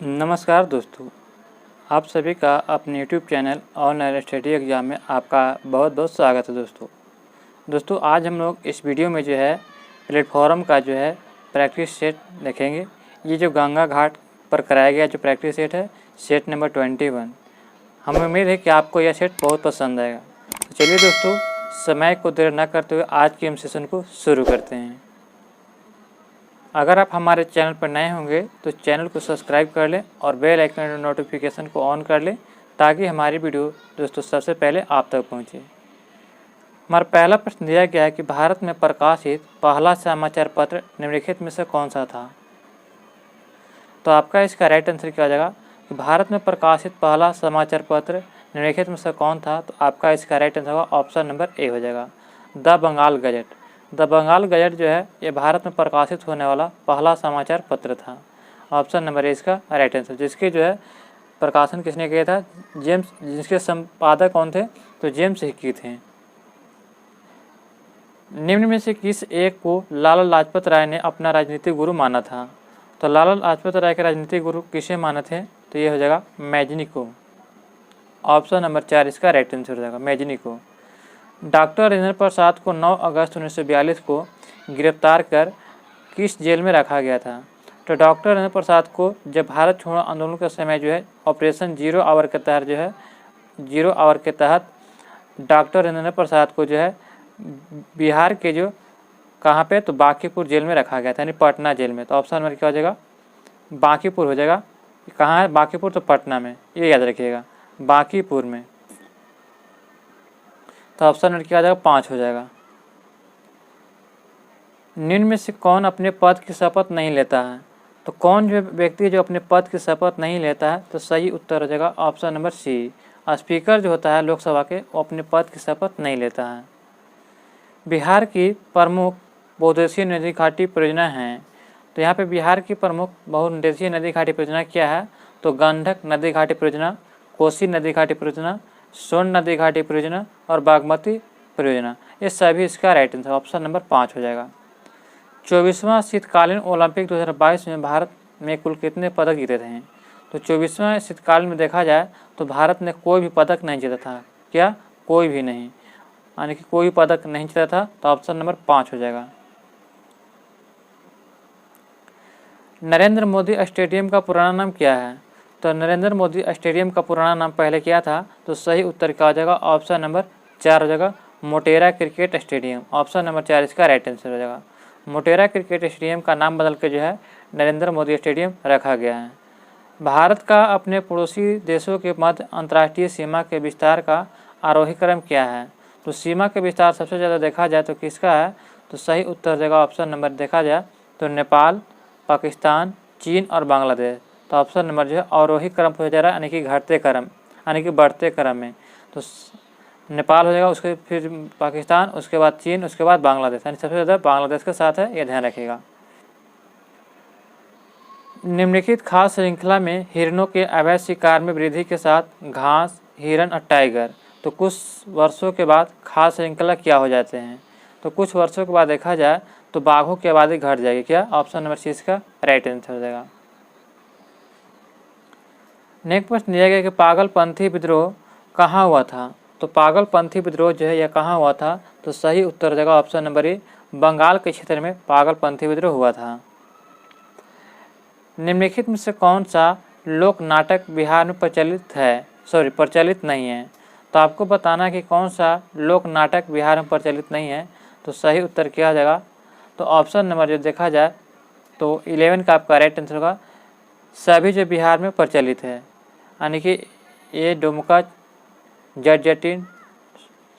नमस्कार दोस्तों, आप सभी का अपने YouTube channel online study exam में आपका बहुत बहुत स्वागत है। दोस्तों आज हम लोग इस वीडियो में जो है प्लेटफॉर्म का जो है प्रैक्टिस सेट देखेंगे। ये जो गंगा घाट पर कराया गया जो प्रैक्टिस सेट है, सेट नंबर 21। हमें उम्मीद है कि आपको यह सेट बहुत पसंद आएगा। तो चलिए दोस्तों, समय को देर न करते हुए आज के हम सेशन को शुरू करते हैं। अगर आप हमारे चैनल पर नए होंगे तो चैनल को सब्सक्राइब कर लें और बेल आइकन नोटिफिकेशन को ऑन कर लें ताकि हमारी वीडियो दोस्तों सबसे पहले आप तक पहुंचे। हमारा पहला प्रश्न दिया गया है कि भारत में प्रकाशित पहला समाचार पत्र निम्नलिखित में से कौन सा था। तो आपका इसका राइट आंसर क्या हो जाएगा कि भारत में प्रकाशित पहला समाचार पत्र निम्नलिखित में से कौन था। तो आपका इसका राइट आंसर होगा ऑप्शन नंबर ए हो जाएगा, the Bengal Gazette. The Bengal Gazette जो है ये भारत में प्रकाशित होने वाला पहला समाचार पत्र था। ऑप्शन नंबर ए इसका राइट आंसर। जिसके जो है प्रकाशन किसने किया था, जेम्स, जिसके संपादक कौन थे, तो जेम्स हिकी थे। निम्न में से किस एक को लाला लाजपत राय ने अपना राजनीतिक गुरु माना था। तो लाला लाजपत राय के राजनीतिक गुरु किसे माने थे, तो ये हो जाएगा मैजनी को। ऑप्शन नंबर 4 इसका राइट आंसर हो जाएगा, मैजनी को। डॉक्टर राजेंद्र प्रसाद को 9 अगस्त 1942 को गिरफ्तार कर किस जेल में रखा गया था। तो डॉक्टर राजेंद्र प्रसाद को जब भारत छोड़ो आंदोलन के समय जो है ऑपरेशन 0 आवर के तहत जो है 0 आवर के तहत डॉक्टर राजेंद्र प्रसाद को जो है बिहार के जो कहाँ पे, तो बांकीपुर जेल में रखा गया था, यानी पटना जेल में। तो ऑप्शन नंबर क्या हो जाएगा, बांकीपुर हो जाएगा। कहाँ है बांकीपुर, तो पटना में, ये याद रखिएगा, बांकीपुर में। तो ऑप्शन नंबर क्या हो जाएगा, 5 हो जाएगा। निम्न में से कौन अपने पद की शपथ नहीं लेता है। तो कौन जो व्यक्ति जो अपने पद की शपथ नहीं लेता है, तो सही उत्तर हो जाएगा ऑप्शन नंबर सी। स्पीकर जो होता है लोकसभा के, वो अपने पद की शपथ नहीं लेता है। बिहार की प्रमुख बहुउद्देशीय नदी घाटी परियोजना है। तो यहाँ पे बिहार की प्रमुख बहुउद्देशीय नदी घाटी परियोजना क्या है, तो गंडक नदी घाटी परियोजना, कोसी नदी घाटी परियोजना, सोन नदी घाटी परियोजना और बागमती परियोजना। ये सभी इसका राइट आंसर ऑप्शन नंबर 5 हो जाएगा। 24वां शीतकालीन ओलंपिक 2022 में भारत में कुल कितने पदक जीते थे। तो 24वां शीतकालीन में देखा जाए तो भारत ने कोई भी पदक नहीं जीता था। क्या, कोई भी नहीं, यानी कि कोई पदक नहीं जीता था। तो ऑप्शन नंबर 5 हो जाएगा। नरेंद्र मोदी स्टेडियम का पुराना नाम क्या है। तो नरेंद्र मोदी स्टेडियम का पुराना नाम पहले क्या था। तो सही उत्तर क्या हो जाएगा, ऑप्शन नंबर 4 हो जाएगा, Motera cricket stadium. Option number 4 इसका राइट आंसर हो जाएगा। मोटेरा क्रिकेट स्टेडियम का नाम बदल के जो है नरेंद्र मोदी स्टेडियम रखा गया है। भारत का अपने पड़ोसी देशों के मध्य अंतर्राष्ट्रीय सीमा के विस्तार का आरोही क्रम क्या है। तो सीमा के विस्तार सबसे ज़्यादा देखा जाए तो किसका है, तो सही उत्तर हो जाएगा ऑप्शन नंबर देखा जाए तो नेपाल, पाकिस्तान, चीन और बांग्लादेश। तो ऑप्शन नंबर जो है आरोही क्रम हो जा रहा है, यानी कि घटते क्रम, यानी कि बढ़ते क्रम में। तो नेपाल हो जाएगा, उसके फिर पाकिस्तान, उसके बाद चीन, उसके बाद बांग्लादेश, यानी सबसे ज़्यादा बांग्लादेश के साथ है, यह ध्यान रखिएगा। निम्नलिखित खास श्रृंखला में हिरणों के अवैध शिकार में वृद्धि के साथ घास, हिरण और टाइगर। तो कुछ वर्षों के बाद खास श्रृंखला क्या हो जाते हैं। तो कुछ वर्षों के बाद देखा जाए तो बाघों की आबादी घट जाएगी। क्या, ऑप्शन नंबर सी इसका राइट आंसर हो जाएगा। नेक्स्ट प्रश्न दिया गया कि पागलपंथी विद्रोह कहाँ हुआ था। तो पागलपंथी विद्रोह जो है यह कहाँ हुआ था। तो सही उत्तर हो जाएगा ऑप्शन नंबर ए, बंगाल के क्षेत्र में पागलपंथी विद्रोह हुआ था। निम्नलिखित में से कौन सा लोक नाटक बिहार में प्रचलित नहीं है। तो आपको बताना कि कौन सा लोक नाटक बिहार में प्रचलित नहीं है। तो सही उत्तर क्या हो जाएगा, तो ऑप्शन नंबर जो देखा जाए तो 11 का आपका राइट आंसर होगा, सभी जो बिहार में प्रचलित है, यानी कि ये डुमका, जटजटिन,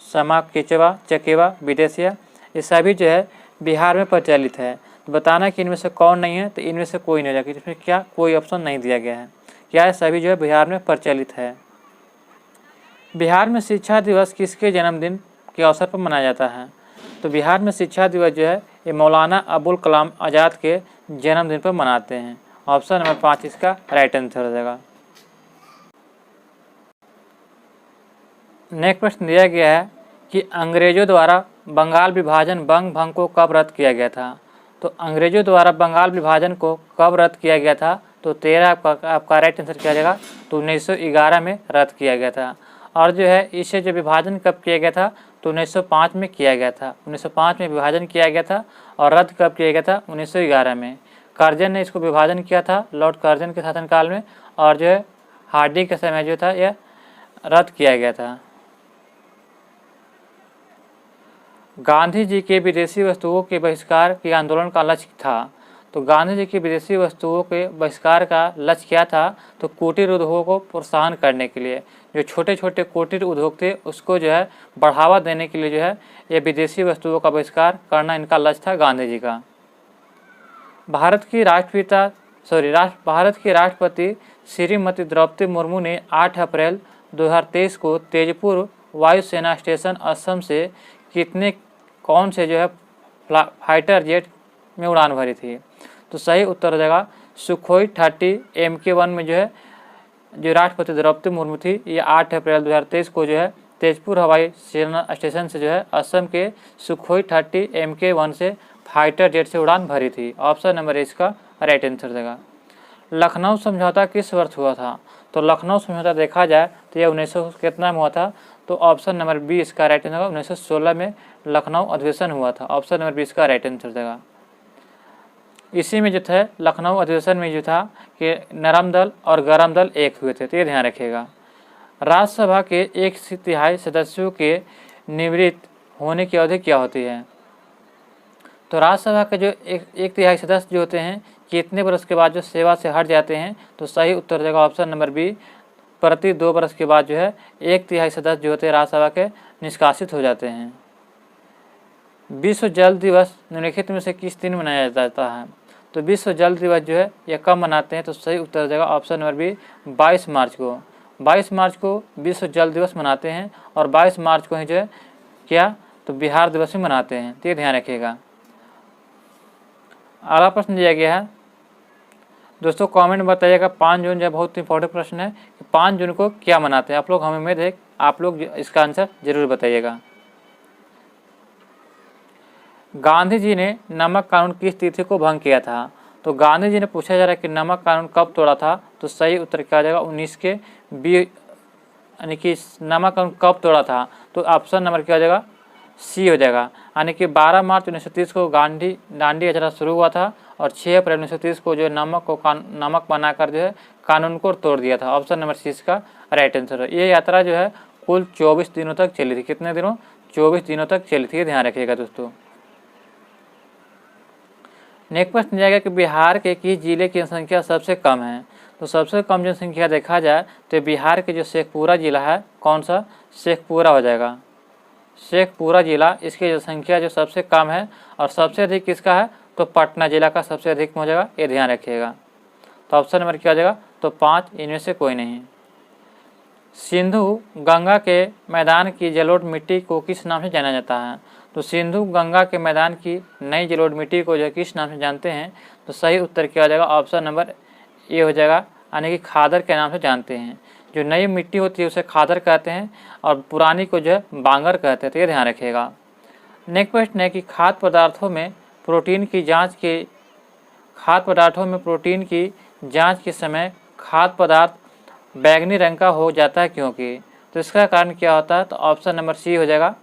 समा केचवा, चकेवा, विदेशिया, ये सभी जो है बिहार में प्रचलित है। तो बताना कि इनमें से कौन नहीं है। तो इनमें से कोई नहीं हो जाएगा, इसमें क्या कोई ऑप्शन नहीं दिया गया है। क्या है, सभी जो है बिहार में प्रचलित है। बिहार में शिक्षा दिवस किसके जन्मदिन के अवसर पर मनाया जाता है। तो बिहार में शिक्षा दिवस जो है ये मौलाना अबुल कलाम आज़ाद के जन्मदिन पर मनाते हैं। ऑप्शन नंबर 5 इसका राइट आंसर हो जाएगा। नेक्स्ट प्रश्न दिया गया है कि अंग्रेजों द्वारा बंगाल विभाजन बंग भंग को कब रद्द किया गया था। तो अंग्रेजों द्वारा बंगाल विभाजन को कब रद्द किया गया था। तो 13 आपका राइट आंसर किया जाएगा। तो 1911 में रद्द किया गया था। और जो है इसे जो विभाजन कब किया गया था, तो 1905 में किया गया था। 1905 में विभाजन किया गया था और रद्द कब किया गया था, 1911 में। कर्जन ने इसको विभाजन किया था लॉर्ड कर्जन के शासनकाल में, और जो है हार्डी के समय जो था यह रद्द किया गया था। गांधी जी के विदेशी वस्तुओं के बहिष्कार के आंदोलन का लक्ष्य था। तो गांधी जी के विदेशी वस्तुओं के बहिष्कार का लक्ष्य क्या था, तो कुटीर उद्योगों को प्रोत्साहन करने के लिए, जो छोटे छोटे कुटीर उद्योग थे उसको जो है बढ़ावा देने के लिए जो है ये विदेशी वस्तुओं का बहिष्कार करना इनका लक्ष्य था गांधी जी का। भारत की राष्ट्रपति श्रीमती द्रौपदी मुर्मू ने 8 अप्रैल 2023 को तेजपुर वायुसेना स्टेशन असम से कौन से जो है फाइटर जेट में उड़ान भरी थी। तो सही उत्तर हो जाएगा सुखोई 30 MK1 में जो है जो राष्ट्रपति द्रौपदी मुर्मू थी, ये 8 अप्रैल 2023 को जो है तेजपुर हवाई सेना स्टेशन से जो है असम के सुखोई 30 MK1 से फाइटर जेट से उड़ान भरी थी। ऑप्शन नंबर इसका राइट आंसर देगा। लखनऊ समझौता किस वर्ष हुआ था, तो लखनऊ समझौता देखा जाए तो यह 1900 कितना में हुआ था, तो ऑप्शन नंबर बी इसका राइट आंसर होगा। 1916 में लखनऊ अधिवेशन हुआ था। ऑप्शन नंबर बी इसका राइट आंसर देगा। इसी में जो था लखनऊ अधिवेशन में जो था कि नरम दल और गरम दल एक हुए थे, तो ये ध्यान रखिएगा। राज्यसभा के 1/3 सदस्यों के निवृत्त होने की अवधि क्या होती है, तो राज्यसभा के जो 1/3 सदस्य जो होते हैं कितने वर्ष के बाद जो सेवा से हट जाते हैं, तो सही उत्तर देगा ऑप्शन नंबर बी, प्रति 2 वर्ष के बाद जो है 1/3 सदस्य जो होते हैं राज्यसभा के निष्कासित हो जाते हैं। विश्व जल दिवस निम्नलिखित में से किस दिन मनाया जाता है, तो विश्व जल दिवस जो है यह कब मनाते हैं, तो सही उत्तर हो जाएगा ऑप्शन नंबर बी 22 मार्च को। 22 मार्च को विश्व जल दिवस मनाते हैं और 22 मार्च को ही जो है क्या, तो बिहार दिवस भी मनाते हैं, तो ये ध्यान रखिएगा। अगला प्रश्न दिया गया है दोस्तों, कमेंट में बताइएगा 5 जून जो बहुत इंपॉर्टेंट प्रश्न है कि 5 जून को क्या मनाते हैं आप लोग। हमें उम्मीद है आप लोग इसका आंसर जरूर बताइएगा। गांधी जी ने नमक कानून किस तिथि को भंग किया था, तो गांधी जी ने पूछा जा रहा है कि नमक कानून कब तोड़ा था, तो सही उत्तर क्या आ जाएगा 19 के बी, यानी कि नमक कानून कब तोड़ा था, तो ऑप्शन नंबर क्या हो जाएगा सी हो जाएगा। यानी कि 12 मार्च 1930 को दांडी यात्रा शुरू हुआ था और 6 अप्रैल 1930 को जो नमक बनाकर जो है कानून को तोड़ दिया था। ऑप्शन नंबर सी इसका राइट आंसर है। ये यात्रा जो है कुल 24 दिनों तक चली थी। कितने दिनों, 24 दिनों तक चली थी, ध्यान रखिएगा दोस्तों। नेक्स्ट प्रश्न जाएगा कि बिहार के किस जिले की जनसंख्या सबसे कम है, तो सबसे कम जनसंख्या देखा जाए तो बिहार के जो शेखपुरा जिला है, कौन सा, शेखपुरा हो जाएगा। शेखपुरा जिला, इसकी जनसंख्या जो सबसे कम है और सबसे अधिक किसका है, तो पटना जिला का सबसे अधिक हो जाएगा, ये ध्यान रखिएगा। तो ऑप्शन नंबर क्या हो जाएगा, तो 5 इनमें से कोई नहीं। सिंधु गंगा के मैदान की जलोढ़ मिट्टी को किस नाम से जाना जाता है, तो सिंधु गंगा के मैदान की नई जलोढ़ मिट्टी को जो किस नाम से जानते हैं, तो सही उत्तर क्या हो जाएगा ऑप्शन नंबर ए हो जाएगा, यानी कि खादर के नाम से जानते हैं। जो नई मिट्टी होती है उसे खादर कहते हैं और पुरानी को जो है बांगर कहते हैं, तो ये ध्यान रखिएगा। नेक्स्ट प्रश्न है कि खाद्य पदार्थों में प्रोटीन की जांच के समय खाद्य पदार्थ बैंगनी रंग का हो जाता है क्योंकि, तो इसका कारण क्या होता है, तो ऑप्शन नंबर सी हो जाएगा,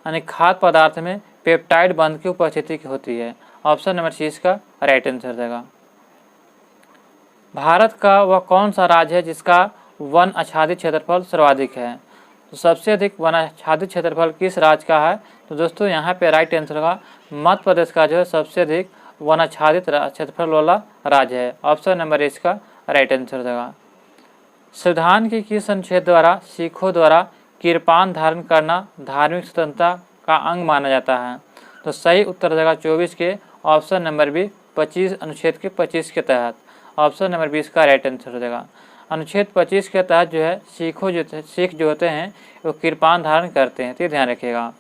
यानी खाद्य पदार्थ में पेप्टाइड बंध की उपस्थिति होती है। ऑप्शन नंबर सी इसका राइट आंसर देगा। भारत का वह कौन सा राज्य है जिसका वन आच्छादित क्षेत्रफल सर्वाधिक है, तो सबसे अधिक वन आच्छादित क्षेत्रफल किस राज्य का है, तो दोस्तों यहाँ पे राइट आंसर होगा मध्य प्रदेश का जो है सबसे अधिक वन आच्छादित क्षेत्रफल वाला राज्य है। ऑप्शन नंबर इसका राइट आंसर देगा। संविधान के किस अनुच्छेद द्वारा सिखों द्वारा किरपान धारण करना धार्मिक स्वतंत्रता का अंग माना जाता है, तो सही उत्तर देगा 24 के ऑप्शन नंबर बी 25 अनुच्छेद के 25 के तहत। ऑप्शन नंबर 20 का राइट आंसर हो जाएगा। अनुच्छेद 25 के तहत जो है सिख जो होते हैं वो किरपान धारण करते हैं, तो ध्यान रखिएगा।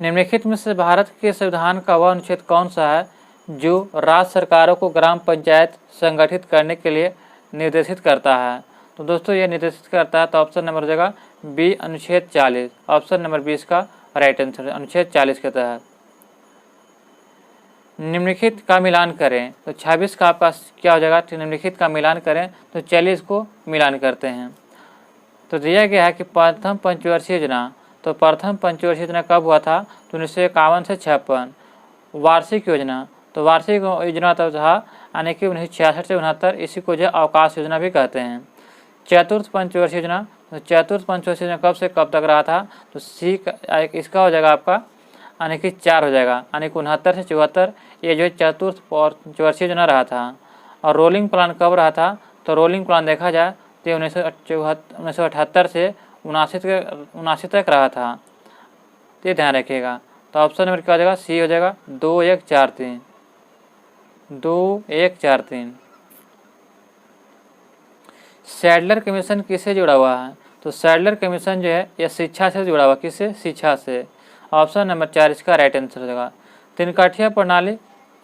निम्नलिखित में से भारत के संविधान का वह अनुच्छेद कौन सा है जो राज्य सरकारों को ग्राम पंचायत संगठित करने के लिए निर्देशित करता है, तो दोस्तों ये निर्देशित करता है, तो ऑप्शन नंबर हो जाएगा बी अनुच्छेद 40। ऑप्शन नंबर 20 का राइट आंसर है अनुच्छेद 40 के तहत। निम्नलिखित का मिलान करें। तो 26 का आपका क्या हो जाएगा, निम्नलिखित का मिलान करें। तो चलिए इसको मिलान करते हैं। तो दिया गया है कि प्रथम पंचवर्षीय योजना, तो प्रथम पंचवर्षीय योजना कब हुआ था, तो 1951 से 56। वार्षिक योजना, तो वार्षिक योजना तब था यानी कि 1966 से 69, इसी को जो अवकाश योजना भी कहते हैं। चतुर्थ पंचवर्षीय योजना, तो चतुर्थ पंचवर्षीय योजना कब से कब तक रहा था, तो सी इसका हो जाएगा आपका यानी कि 4 हो जाएगा, यानी कि 69 से 74 ये जो चतुर्थ पंचवर्षीय योजना रहा था। और रोलिंग प्लान कब रहा था, तो रोलिंग प्लान देखा जाए तो 1978 से 79 तक रहा था। ये ध्यान रखिएगा। तो ऑप्शन नंबर क्या हो जाएगा, सी हो जाएगा 2143, 2143। सैडलर कमीशन किससे जुड़ा हुआ है, तो सैडलर कमीशन जो है यह शिक्षा से जुड़ा हुआ, किससे, शिक्षा से। ऑप्शन नंबर 4 इसका राइट आंसर हो जाएगा। तीनकाठिया प्रणाली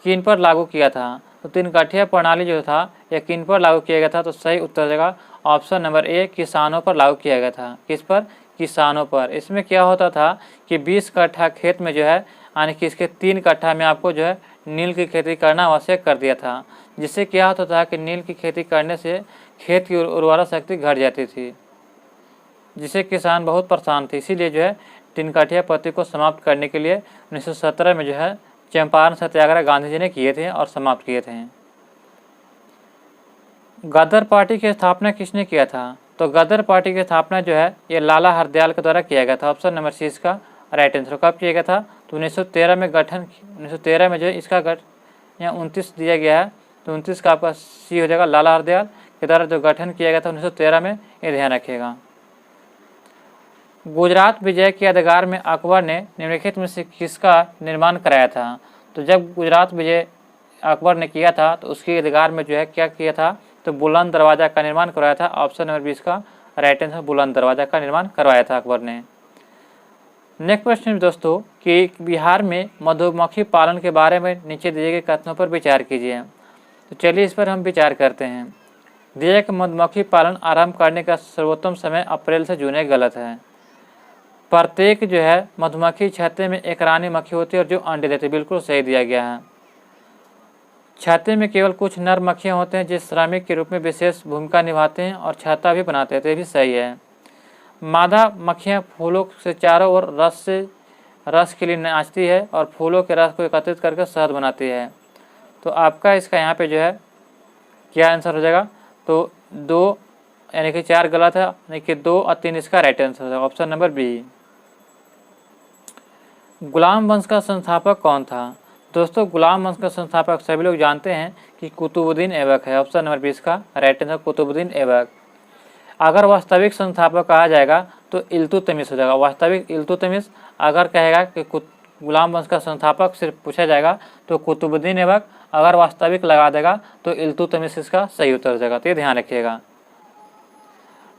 किन पर लागू किया था, तो तीनकाठिया प्रणाली जो था यह किन पर लागू किया गया था, तो सही उत्तर हो जाएगा ऑप्शन नंबर ए, किसानों पर लागू किया गया था। किस पर, किसानों पर। इसमें क्या होता था कि 20 कट्ठा खेत में जो है यानी कि इसके 3 कट्ठा में आपको जो है नील की खेती करना आवश्यक कर दिया था, जिससे क्या होता था कि नील की खेती करने से खेत की उर्वरा शक्ति घट जाती थी, जिससे किसान बहुत परेशान थे। इसीलिए जो है तीनकाठिया पद्धति को समाप्त करने के लिए 1917 में जो है चंपारण सत्याग्रह गांधी जी ने किए थे और समाप्त किए थे। गदर पार्टी की स्थापना किसने किया था, तो गदर पार्टी की स्थापना जो है ये लाला हरदयाल के द्वारा किया गया था। ऑप्शन नंबर सी इसका राइट आंसर। कब किया गया था, तो 1913 में गठन, 1913 में जो है इसका यहाँ 29 दिया गया है, तो 29 का आपका सी हो जाएगा, लाला हरदयाल के द्वारा जो गठन किया गया था 1913 में, ये ध्यान रखिएगा। गुजरात विजय की यादगार में अकबर ने निम्नलिखित में से किसका निर्माण कराया था, तो जब गुजरात विजय अकबर ने किया था तो उसकी यादगार में जो है क्या किया था, तो बुलंद दरवाज़ा का निर्माण करवाया था। ऑप्शन नंबर 20 का राइट आंसर, बुलंद दरवाज़ा का निर्माण करवाया था अकबर ने। नेक्स्ट प्रश्न दोस्तों कि बिहार में मधुमक्खी पालन के बारे में नीचे दिए गए कथनों पर विचार कीजिए। तो चलिए इस पर हम विचार करते हैं। दिया कि मधुमक्खी पालन आरंभ करने का सर्वोत्तम समय अप्रैल से जून, गलत है। प्रत्येक जो है मधुमक्खी छत्ते में एक रानी मक्खी होती है और जो अंडे देती है, बिल्कुल सही दिया गया है। छत्ते में केवल कुछ नर मक्खियाँ होते हैं जो श्रमिक के रूप में विशेष भूमिका निभाते हैं और छत्ता भी बनाते हैं, तो ये भी सही है। मादा मक्खियाँ फूलों से चारों ओर रस के लिए नाचती है और फूलों के रस को एकत्रित करके शहद बनाती है। तो आपका इसका यहाँ पे जो है क्या आंसर हो जाएगा, तो 2 यानी कि 4 गलत है, यानी कि 2 और 3 इसका राइट आंसर है, ऑप्शन नंबर बी। गुलाम वंश का संस्थापक कौन था, दोस्तों गुलाम वंश का संस्थापक सभी लोग जानते हैं कि कुतुबुद्दीन ऐबक है। ऑप्शन नंबर 20 का राइट आंसर कुतुबुद्दीन ऐबक। अगर वास्तविक संस्थापक कहा जाएगा तो इल्तुतमिश हो जाएगा, वास्तविक इल्तुतमिश। अगर कहेगा कि गुलाम वंश का संस्थापक सिर्फ पूछा जाएगा तो कुतुबुद्दीन ऐबक, अगर वास्तविक लगा देगा तो इल्तुतमिश इसका सही उत्तर हो जाएगा, तो ये ध्यान रखिएगा।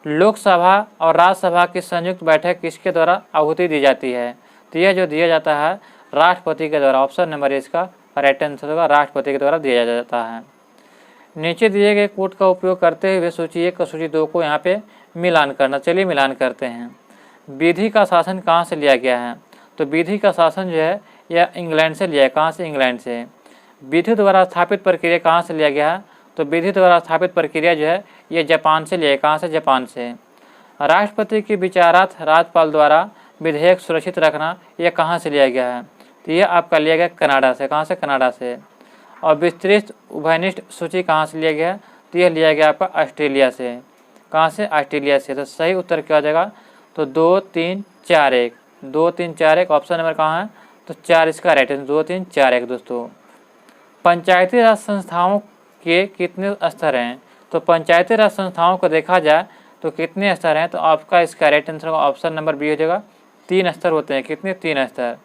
लोकसभा और राज्यसभा की संयुक्त बैठक किसके द्वारा आहुति दी जाती है, तो यह जो दिया जाता है राष्ट्रपति के द्वारा। ऑप्शन नंबर इसका राइट आंसर होगा, राष्ट्रपति के द्वारा दिया जाता है। नीचे दिए गए कोड का उपयोग करते हुए सूची 1 और सूची 2 को यहाँ पे मिलान करना। चलिए मिलान करते हैं। विधि का शासन कहाँ से लिया गया है, तो विधि का शासन जो है यह इंग्लैंड से लिया है। कहाँ से, इंग्लैंड से। विधि द्वारा स्थापित प्रक्रिया कहाँ से लिया गया है, तो विधि द्वारा स्थापित प्रक्रिया जो है ये जापान से लिया है। कहाँ से, जापान से। राष्ट्रपति की विचारार्थ राज्यपाल द्वारा विधेयक सुरक्षित रखना यह कहाँ से लिया गया है, तो यह आपका लिया गया कनाडा से। कहाँ से, कनाडा से। और विस्तृत उभयनिष्ठ सूची कहाँ से लिया गया है, तो यह लिया गया आपका ऑस्ट्रेलिया से। कहाँ से, ऑस्ट्रेलिया से। तो सही उत्तर क्या हो जाएगा, तो 2 3 4 1, 2 3 4 1। ऑप्शन नंबर कहाँ है, तो 4 इसका राइट है, 2 3 4 1। दोस्तों पंचायती राज संस्थाओं के कितने स्तर हैं, तो पंचायती राज संस्थाओं को देखा जाए तो कितने स्तर हैं, तो आपका इसका right answer option number b हो जाएगा, 3 स्तर होते हैं। कितने, 3 स्तर।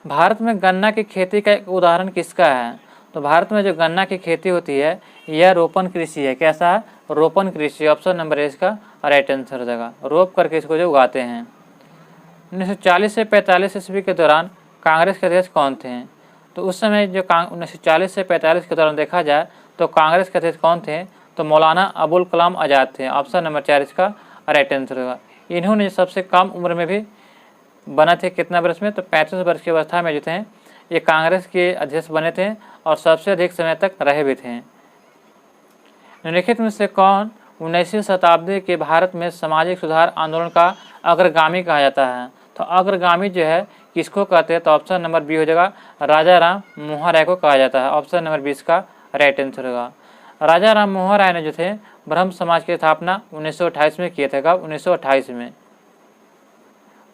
भारत में गन्ना की खेती का एक उदाहरण किसका है, तो भारत में जो गन्ना की खेती होती है यह रोपण कृषि है। कैसा है, रोपण कृषि। ऑप्शन नंबर इसका राइट आंसर हो जाएगा, रोप करके इसको जो उगाते हैं। 1940 से 45 ईस्वी के दौरान कांग्रेस के अध्यक्ष कौन थे, तो उस समय जो 1940 से 45 के दौरान देखा जाए तो कांग्रेस के अध्यक्ष कौन थे, तो मौलाना अबुल कलाम आज़ाद थे। ऑप्शन नंबर 4 इसका राइट आंसर होगा। इन्होंने सबसे कम उम्र में भी बना थे, कितना वर्ष में, तो 35 वर्ष की अवस्था में जो थे ये कांग्रेस के अध्यक्ष बने थे और सबसे अधिक समय तक रहे भी थे। निम्नलिखित में से कौन 19वीं शताब्दी के भारत में सामाजिक सुधार आंदोलन का अग्रगामी कहा जाता है? तो अग्रगामी जो है किसको कहते हैं? तो ऑप्शन नंबर बी हो जाएगा, राजा राम मोहन राय को कहा जाता है। ऑप्शन नंबर 20 का राइट आंसर होगा। राजा राम मोहन राय ने जो थे ब्रह्म समाज की स्थापना 1928 में किए थे। कब? 1928 में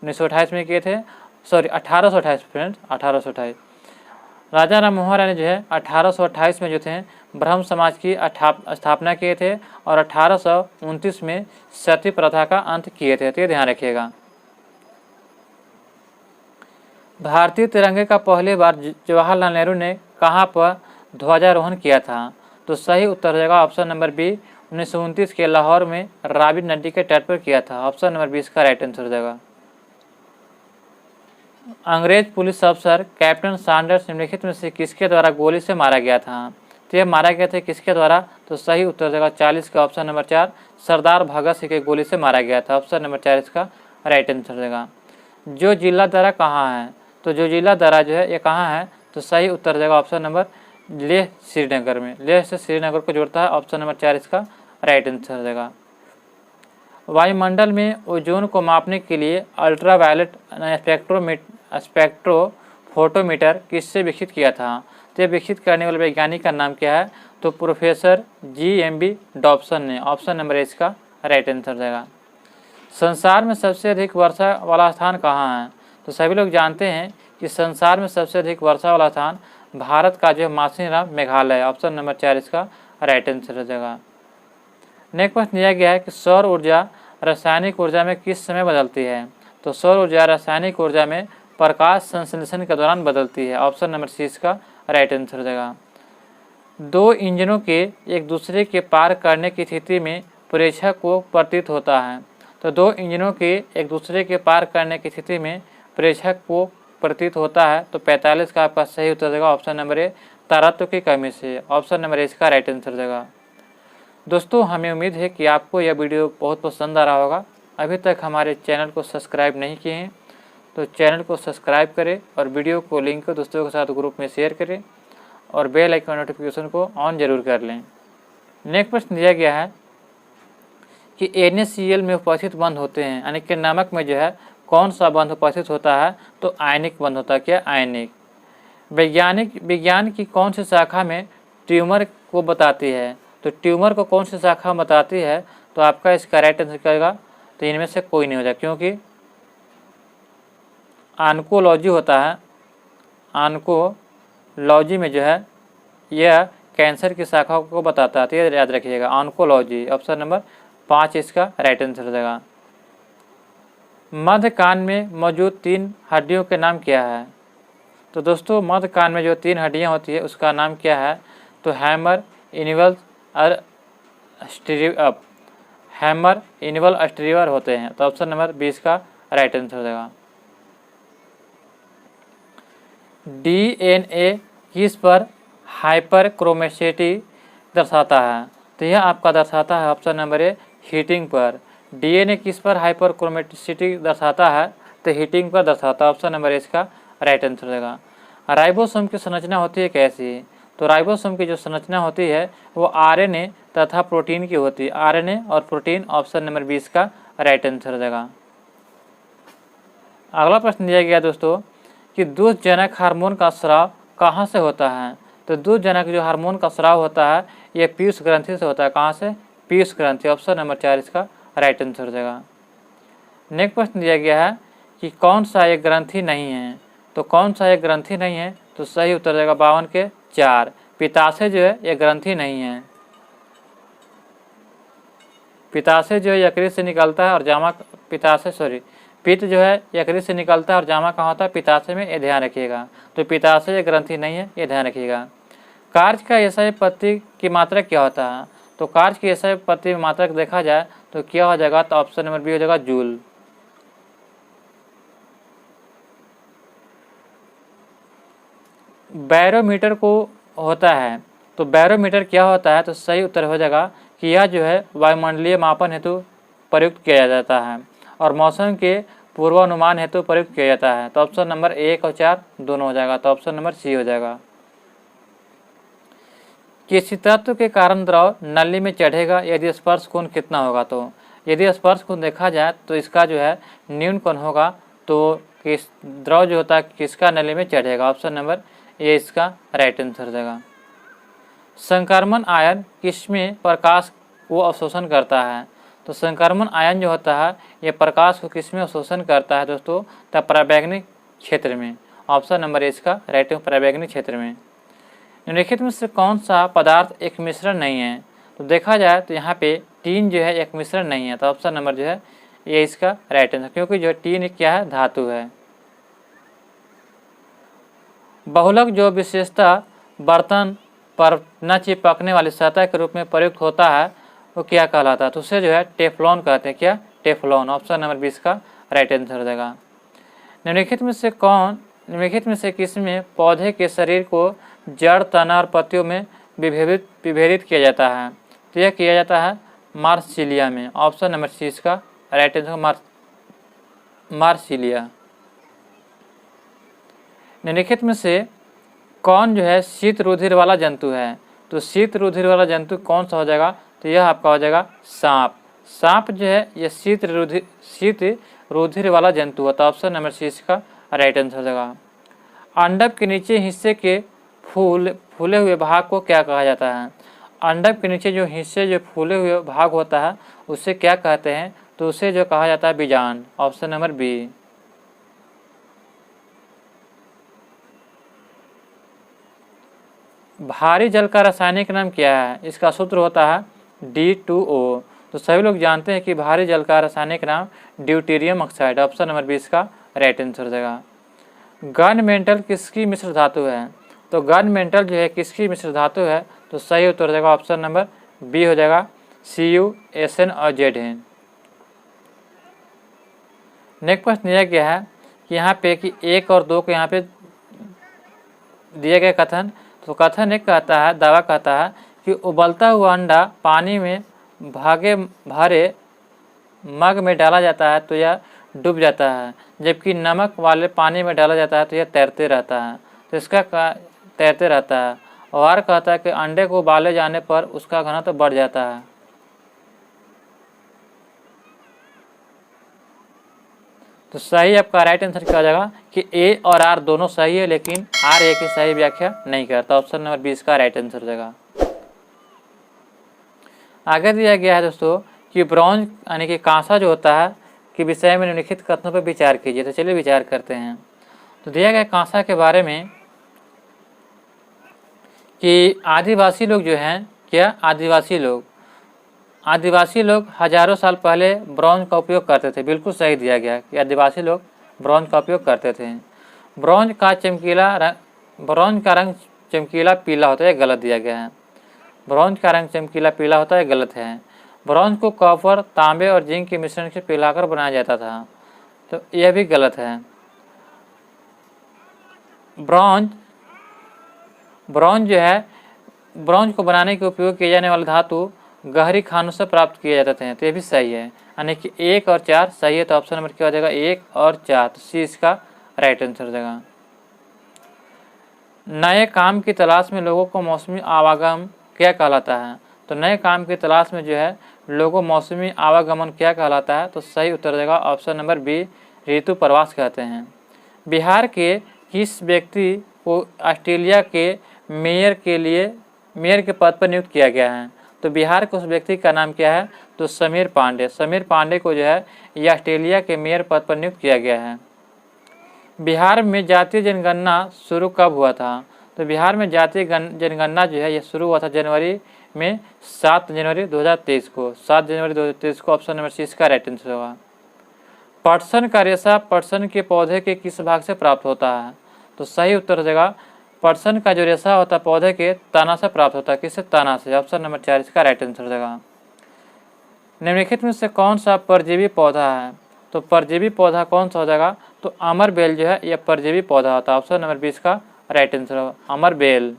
1928 में किए थे, सॉरी 1828 फ्रेंड्स, 1828। राजा राम मोहन राय ने जो है 1828 में जो थे ब्रह्म समाज की स्थापना किए थे और 1829 में सती प्रथा का अंत किए थे। तो ये ध्यान रखिएगा। भारतीय तिरंगे का पहली बार जवाहरलाल नेहरू ने कहाँ पर ध्वजारोहण किया था? तो सही उत्तर हो जाएगा ऑप्शन नंबर बी, 1929 के लाहौर में रावी नदी के तट पर किया था। ऑप्शन नंबर 20 का राइट आंसर हो जाएगा। अंग्रेज पुलिस अफसर कैप्टन सैंडर्स निम्नलिखित में से किसके द्वारा गोली से मारा गया था? तो यह मारा गया था किसके द्वारा? तो सही उत्तर देगा 40 का ऑप्शन नंबर 4, सरदार भगत सिंह के गोली से मारा गया था। ऑप्शन नंबर 4 इसका राइट आंसर देगा। जो जिला दरा कहाँ है? तो जो जिला दरा जो है ये कहाँ है? तो सही उत्तर देगा ऑप्शन नंबर लेह श्रीनगर में, लेह से श्रीनगर को जोड़ता है। ऑप्शन नंबर 4 इसका राइट आंसर देगा। वायुमंडल में ओजोन को मापने के लिए अल्ट्रावायलेट स्पेक्ट्रोफोटोमीटर किससे विकसित किया था? तो ये विकसित करने वाले वैज्ञानिक का नाम क्या है? तो प्रोफेसर GMB डॉप्सन ने। ऑप्शन नंबर इसका राइट आंसर देगा। संसार में सबसे अधिक वर्षा वाला स्थान कहाँ है? तो सभी लोग जानते हैं कि संसार में सबसे अधिक वर्षा वाला स्थान भारत का जो मासिनराम मेघालय है। ऑप्शन नंबर 4 इसका राइट आंसर हो जाएगा। नेक्स्ट प्रश्न दिया गया है कि सौर ऊर्जा रासायनिक ऊर्जा में किस समय बदलती है? तो सौर ऊर्जा रासायनिक ऊर्जा में प्रकाश संश्लेषण के दौरान बदलती है। ऑप्शन नंबर सी इसका राइट आंसर हो जाएगा। दो इंजनों के एक दूसरे के पार करने की स्थिति में प्रेक्षक को प्रतीत होता है। तो दो इंजनों के एक दूसरे के पार करने की स्थिति में प्रेक्षक को प्रतीत होता है। तो 45 का आपका सही उत्तर देगा ऑप्शन नंबर ए, तारत्व की कमी से। ऑप्शन नंबर ए इसका राइट आंसर देगा। दोस्तों हमें उम्मीद है कि आपको यह वीडियो बहुत पसंद आ रहा होगा। अभी तक हमारे चैनल को सब्सक्राइब नहीं किए हैं तो चैनल को सब्सक्राइब करें और वीडियो को लिंक को दोस्तों के साथ ग्रुप में शेयर करें और बेल आइकन नोटिफिकेशन को ऑन जरूर कर लें। नेक्स्ट प्रश्न दिया गया है कि NaCl में उपस्थित बंध होते हैं, यानी कि नमक में जो है कौन सा बंध उपस्थित होता है? तो आयनिक बंध होता है। क्या? आयनिक। विज्ञान की कौन सी शाखा में ट्यूमर को बताती है? तो ट्यूमर को कौन सी शाखा बताती है? तो आपका इसका राइट आंसर करेगा तो इनमें से कोई नहीं हो जाए, क्योंकि ऑन्कोलॉजी होता है। ऑन्कोलॉजी में जो है यह कैंसर की शाखाओं को बताता है। तो ये याद रखिएगा, ऑन्कोलॉजी। ऑप्शन नंबर 5 इसका राइट आंसर हो जाएगा। मध्य कान में मौजूद 3 हड्डियों के नाम क्या है? तो दोस्तों मध्य कान में जो 3 हड्डियां होती है उसका नाम क्या है? तो हैमर, इनिवल और हैमर, इनिवल, स्टीरियर होते हैं। तो ऑप्शन नंबर 20 का राइट आंसर हो जाएगा। DNA किस पर हाइपरक्रोमेसिटी दर्शाता है? तो यह आपका दर्शाता है ऑप्शन नंबर ए, हीटिंग पर। DNA किस पर हाइपरक्रोमेसिटी दर्शाता है? तो हीटिंग पर दर्शाता है। ऑप्शन नंबर ए इसका राइट आंसर देगा। राइबोसोम की संरचना होती है कैसी? तो राइबोसोम की जो संरचना होती है वो RNA तथा प्रोटीन की होती है। RNA और प्रोटीन। ऑप्शन नंबर 20 का राइट आंसर देगा। अगला प्रश्न दिया गया दोस्तों कि दूधजनक हार्मोन का स्राव कहाँ से होता है? तो दूधजनक जो हार्मोन का स्राव होता है ये पीयूष ग्रंथि से होता है। कहाँ से? पीयूष ग्रंथि। ऑप्शन नंबर 4 इसका राइट आंसर देगा। नेक्स्ट प्रश्न दिया गया है कि कौन सा एक ग्रंथि नहीं है? तो कौन सा एक ग्रंथि नहीं है? तो सही उत्तर देगा 52 के 4। पित्ताशय जो है ये ग्रंथि नहीं है। पित्ताशय जो है यकृत से निकलता है और जामा पित्त जो है यकृत से निकलता है और जामा कहाँ होता है? पित्ताशय में। ये ध्यान रखिएगा। तो पित्ताशय ग्रंथि नहीं है, ये ध्यान रखिएगा। कार्य का एसआई पत्ती की मात्रा क्या होता है? तो कार्य की एसआई पत्ती मात्रा देखा जाए तो क्या हो जाएगा? तो ऑप्शन नंबर बी हो जाएगा, जूल। बैरोमीटर को होता है, तो बैरोमीटर क्या होता है? तो सही उत्तर हो जाएगा कि यह जो है वायुमंडलीय मापन हेतु प्रयुक्त किया जाता है और मौसम के पूर्वानुमान हेतु प्रयुक्त किया जाता है। तो ऑप्शन नंबर 1 और 4 दोनों हो जाएगा, तो ऑप्शन नंबर सी हो जाएगा। किसी तत्व के कारण द्रव नली में चढ़ेगा यदि स्पर्श कोण कितना होगा। तो यदि स्पर्श कोण देखा जाए तो इसका जो है न्यून कोण होगा, तो किस द्रव जो होता है किसका नली में चढ़ेगा। ऑप्शन नंबर ए इसका राइट आंसर हो जाएगा। संक्रमण आयन किसमें प्रकाश को अवशोषण करता है। तो संक्रमण आयन जो होता है ये प्रकाश को किसमें अवशोषण करता है दोस्तों, तो पराबैंगनी क्षेत्र में। ऑप्शन नंबर ए इसका राइट, पराबैंगनी क्षेत्र में। निम्नलिखित में से कौन सा पदार्थ एक मिश्रण नहीं है। तो देखा जाए तो यहाँ पे टीन जो है एक मिश्रण नहीं है, तो ऑप्शन नंबर जो है ये इसका राइट आंसर, क्योंकि जो टीन क्या है धातु है। बहुलक जो विशेषता बर्तन पर न चिपकने वाली सतह के रूप में प्रयुक्त होता है वो क्या कहलाता है। तो उसे जो है टेफ्लॉन कहते हैं। क्या, टेफ्लॉन। ऑप्शन नंबर 20 का राइट आंसर हो जाएगा। निम्नलिखित में से किसमें पौधे के शरीर को जड़, तना और पत्तियों में विभेदित किया जाता है। तो यह किया जाता है मार्सिलिया में। ऑप्शन नंबर सी इसका राइट आंसर, मार्सिलिया। निम्नलिखित में से कौन जो है शीत रुधिर वाला जंतु है। तो शीत रुधिर वाला जंतु कौन सा हो जाएगा, तो यह आपका हो जाएगा सांप। सांप जो है यह शीत रुधिर वाला जंतु होता है। ऑप्शन नंबर 6 का राइट आंसर हो जाएगा। अंडक के नीचे हिस्से के फूले हुए भाग को क्या कहा जाता है। अंडक के नीचे जो फूले हुए भाग होता है उसे क्या कहते हैं, तो उसे जो कहा जाता है बीजांड। Option number B. भारी जल का रासायनिक नाम क्या है। इसका सूत्र होता है D2O। तो सभी लोग जानते हैं कि भारी जल का रासायनिक नाम ड्यूटेरियम ऑक्साइड। ऑप्शन नंबर 20 का राइट आंसर हो जाएगा। गन मेटल किसकी मिश्र धातु है। तो गन मेटल जो है किसकी मिश्र धातु है, तो सही उत्तर हो जाएगा ऑप्शन नंबर बी हो जाएगा, CuSN और Zn। नेक्स्ट प्रश्न दिया गया है कि यहाँ पे कि 1 और 2 के यहाँ पे दिए गए कथन। तो कथन एक कहता है, दावा कहता है कि उबलता हुआ अंडा पानी में भरे मग में डाला जाता है तो यह डूब जाता है, जबकि नमक वाले पानी में डाला जाता है तो यह तैरते रहता है। तो इसका तैरते रहता है। और कहता है कि अंडे को उबाले जाने पर उसका घनत्व तो बढ़ जाता है। तो सही आपका राइट आंसर क्या हो जाएगा कि ए और आर दोनों सही है, लेकिन आर ए की सही व्याख्या नहीं करता। ऑप्शन नंबर 20 का राइट आंसर हो जाएगा। आगे दिया गया है दोस्तों कि ब्रॉन्ज यानी कि कांसा जो होता है कि विषय में निम्नलिखित कथनों पर विचार कीजिए। तो चलिए विचार करते हैं। तो दिया गया कांसा के बारे में कि आदिवासी लोग जो हैं, क्या आदिवासी लोग हजारों साल पहले ब्रॉन्ज का उपयोग करते थे। बिल्कुल सही दिया गया कि आदिवासी लोग ब्रॉन्ज का उपयोग करते थे। ब्रॉन्ज का रंग चमकीला पीला होता है, गलत दिया गया है। ब्रॉन्ज का रंग चमकीला पीला होता है, गलत है। ब्रॉन्ज को कॉपर, तांबे और जिंक के मिश्रण से पिघलाकर बनाया जाता था, तो यह भी गलत है। ब्रॉन्ज जो है, ब्रॉन्ज को बनाने के उपयोग किए जाने वाले धातु गहरी खानों से प्राप्त किए जाते हैं, तो ये भी सही है। यानी कि 1 और 4 सही है। तो ऑप्शन नंबर क्या हो जाएगा, 1 और 4। तो सी इसका राइट आंसर हो जाएगा। नए काम की तलाश में लोगों को मौसमी आवागमन क्या कहलाता है। तो नए काम की तलाश में जो है लोगों मौसमी आवागमन क्या कहलाता है, तो सही उत्तर हो जाएगा ऑप्शन नंबर बी, ऋतु प्रवास कहते हैं। बिहार के किस व्यक्ति को ऑस्ट्रेलिया के मेयर के पद पर नियुक्त किया गया है। तो बिहार के उस व्यक्ति का नाम क्या है, तो समीर पांडे को जो है ये ऑस्ट्रेलिया के मेयर पद पर नियुक्त किया गया है। बिहार में जातीय जनगणना शुरू कब हुआ था। तो बिहार में जातीय जनगणना जो है ये शुरू हुआ था जनवरी में 7 जनवरी 2023 को। 7 जनवरी 2023 को। ऑप्शन नंबर सी इसका राइट आंसर होगा। पटसन का रेशा पटसन के पौधे के किस भाग से प्राप्त होता है। तो सही उत्तर हो जाएगा, पटसन का जो रेशा होता है पौधे के तना से प्राप्त होता है। किससे, तना से। ऑप्शन नंबर 4 इसका राइट आंसर हो जाएगा। निम्नलिखित में से कौन सा परजीवी पौधा है। तो परजीवी पौधा कौन सा हो जाएगा, तो अमरबेल जो है यह परजीवी पौधा होता है। ऑप्शन नंबर 20 का राइट आंसर होगा, अमरबेल।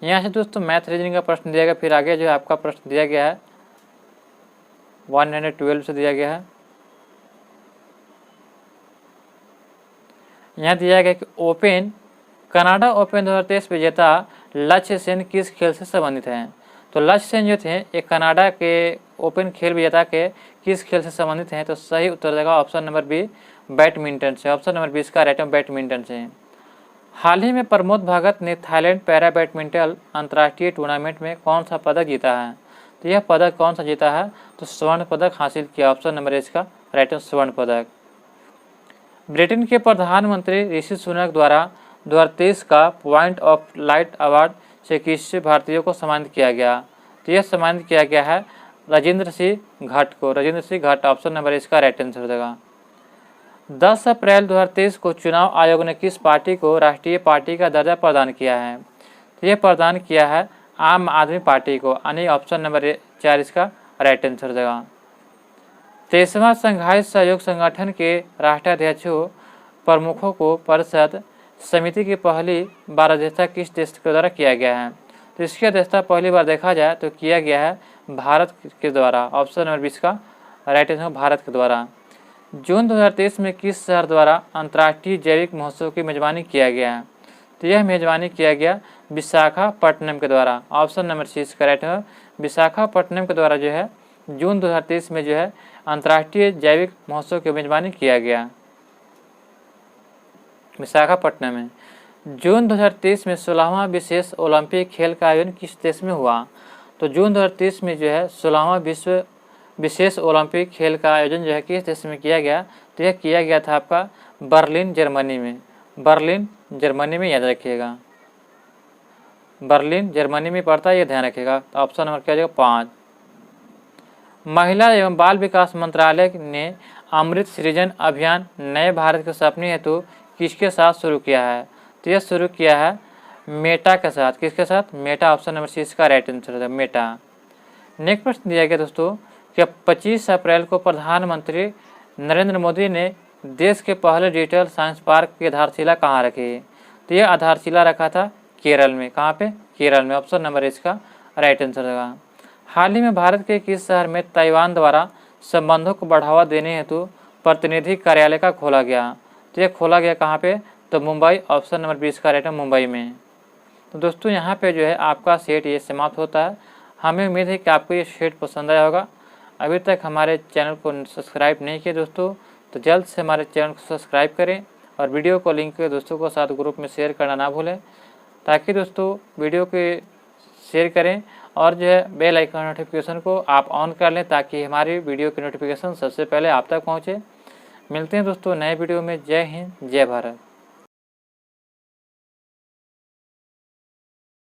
यहाँ से दोस्तों मैथ रीजनिंग का प्रश्न दिया गया। फिर आगे जो है आपका प्रश्न दिया गया है 112 से दिया गया है। यहाँ दिया गया कि ओपन कनाडा ओपन 2023 विजेता लक्ष्य सेन किस खेल से संबंधित हैं। तो लक्ष्य सेन जो थे एक कनाडा के ओपन खेल विजेता के किस खेल से संबंधित हैं। तो सही उत्तर देगा ऑप्शन नंबर बी, बैडमिंटन से। ऑप्शन नंबर 20 का राइट आंसर बैडमिंटन से। हाल ही में प्रमोद भगत ने थाईलैंड पैरा बैडमिंटन अंतर्राष्ट्रीय टूर्नामेंट में कौन सा पदक जीता है। तो यह पदक कौन सा जीता है। तो स्वर्ण पदक हासिल किया। ऑप्शन नंबर इसका राइट आंसर स्वर्ण पदक। ब्रिटेन के प्रधानमंत्री ऋषि सुनक द्वारा 2023 का पॉइंट ऑफ लाइट अवार्ड से किस भारतीयों को सम्मानित किया गया। तो यह सम्मानित किया गया है राजेंद्र सिंह घाट को। राजेंद्र सिंह घाट ऑप्शन नंबर इसका राइट आंसर देगा। 10 अप्रैल 2023 को चुनाव आयोग ने किस पार्टी को राष्ट्रीय पार्टी का दर्जा प्रदान किया है। तो यह प्रदान किया है आम आदमी पार्टी को, यानी ऑप्शन नंबर 4 इसका राइट आंसर देगा। 23वां संघाई सहयोग संगठन के राष्ट्राध्यक्षों प्रमुखों को परिषद समिति की पहली बार अध्यक्षता किस देश के द्वारा किया गया है। तो इसकी अध्यक्षता पहली बार देखा जाए तो किया गया है भारत के द्वारा। ऑप्शन नंबर 20 का राइट आंसर भारत के द्वारा। जून 2023 में किस शहर द्वारा अंतर्राष्ट्रीय जैविक महोत्सव की मेजबानी किया गया है। तो यह मेजबानी किया गया विशाखापट्टनम के द्वारा। ऑप्शन नंबर 6 का राइट है विशाखापट्टनम के द्वारा जो है जून 2023 में जो है अंतर्राष्ट्रीय जैविक महोत्सव की मेजबानी किया गया विशाखापट्टनम में। जून 2023 में 16वां विशेष ओलंपिक खेल का आयोजन किस देश में हुआ। तो जून 2023 में जो है 16वां विश्व विशेष ओलंपिक खेल का आयोजन जो है किस देश में किया गया। तो यह किया गया था आपका बर्लिन जर्मनी में। बर्लिन जर्मनी में याद रखिएगा, बर्लिन जर्मनी में पड़ता है, ये ध्यान रखिएगा। तो ऑप्शन नंबर क्या हो जाएगा 5। महिला एवं बाल विकास मंत्रालय ने अमृत सृजन अभियान नए भारत के सपने हेतु किसके साथ शुरू किया है। तो यह शुरू किया है मेटा के साथ। किसके साथ। मेटा। ऑप्शन नंबर 6 का राइट आंसर है मेटा। नेक्स्ट प्रश्न दिया गया दोस्तों कि 25 अप्रैल को प्रधानमंत्री नरेंद्र मोदी ने देश के पहले डिजिटल साइंस पार्क की आधारशिला कहाँ रखी। तो यह आधारशिला रखा था केरल में। कहाँ पे। केरल में। ऑप्शन नंबर इसका राइट आंसर होगा। हाल ही में भारत के किस शहर में ताइवान द्वारा संबंधों को बढ़ावा देने हेतु प्रतिनिधि कार्यालय का खोला गया। तो यह खोला गया कहाँ पे। तो मुंबई। ऑप्शन नंबर 20 का राइट है मुंबई में। तो दोस्तों यहाँ पे जो है आपका सेट ये समाप्त होता है। हमें उम्मीद है कि आपको ये सेट पसंद आया होगा। अभी तक हमारे चैनल को सब्सक्राइब नहीं किया दोस्तों तो जल्द से हमारे चैनल को सब्सक्राइब करें और वीडियो को लिंक के दोस्तों को साथ ग्रुप में शेयर करना ना भूलें, ताकि दोस्तों वीडियो के शेयर करें और जो है बेल आइकन नोटिफिकेशन को आप ऑन कर लें ताकि हमारी वीडियो की नोटिफिकेशन सबसे पहले आप तक पहुँचे। मिलते हैं दोस्तों नए वीडियो में। जय हिंद, जय भारत।